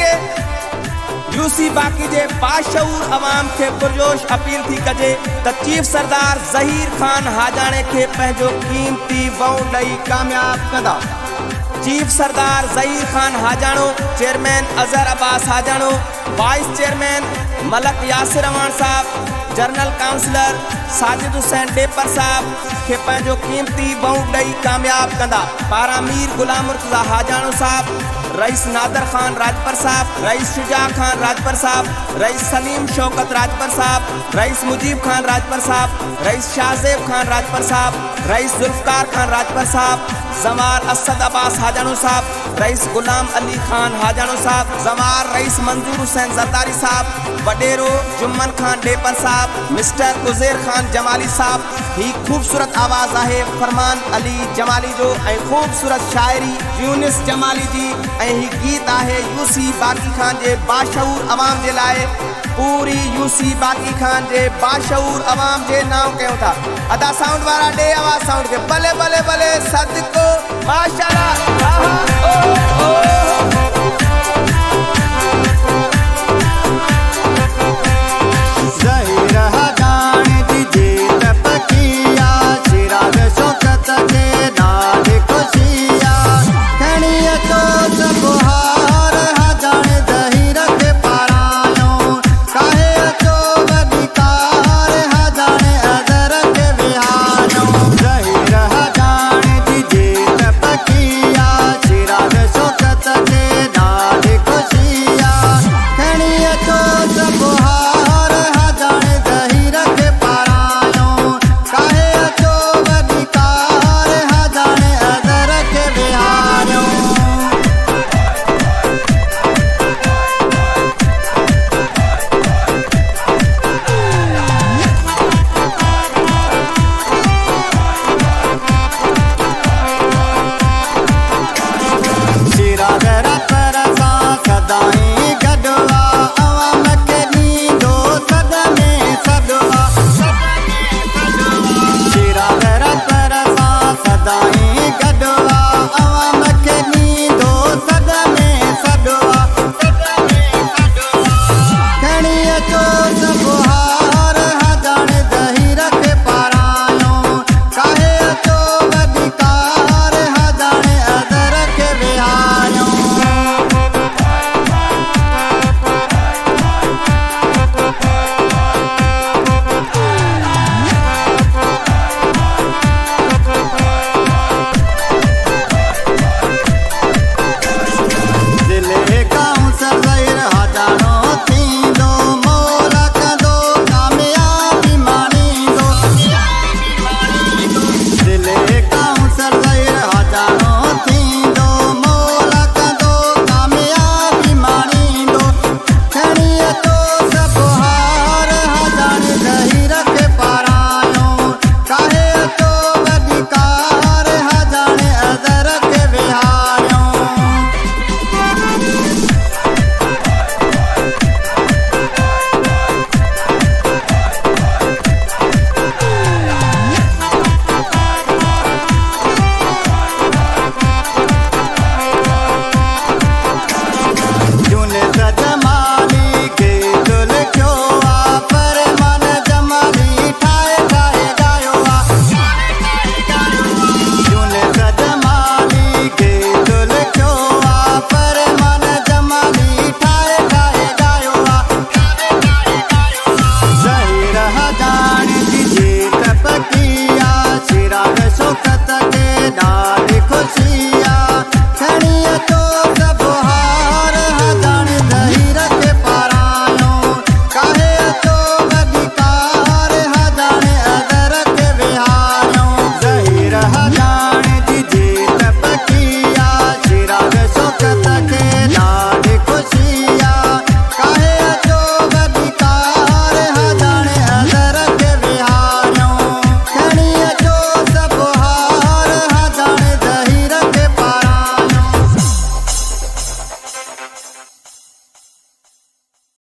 कजे यूसी बाकी जे बाशऊर अवाम के पुरजोश अपील थी कजे त चीफ सरदार ज़हीर खान हाजाणे के पंहिंजो कीमती वोट ॾेई कामयाब कंदा। चीफ सरदार ज़हीर खान हाजाणो, चेयरमैन अजहर अब्बास हाजाणो, vice chairman Malak Yasir Awan sahab, general councillor Sajid Hussain डेपर साहब के पंहिंजो कीमती वोट ॾेई कामयाब कंदा। पारा मीर गुलाम मुर्तज़ा हाजाणो साहब, रईस नादर खान राजपर साहब, रईस शुजा खान राजपर साहब, रईस सलीम शौकत राजपर साहब, रईस मुजीब खान राजपर साहब, रईस शाहजेब खान राजपर साहब, रईस जुल्फकार खान राजपर साहब, जमार असद अब्बास हाजाणो साहब, रईस गुलाम अली खान हाजाणो साहब, जमार रईस मंजूर हुसैन जरदारी साहब, वडेरो जुम्मन खान डेपर साहब, मिस्टर उज़ैर खान जमाली साहब। ही खूबसूरत आवाज़ है फरमान अली जमाली जो ऐं खूबसूरत शायरी यूनिस जमाली जी ऐं ही गीत है यूसी बाकी खान जे बाशऊर अवाम जे लाए। पूरी यूसी बाकी खान जे बाशऊर अवाम जे नाम कयूं था। अदा साउंड वारा डे आवाज़ साउंड के भले भले भले सदको माशाल्लाह।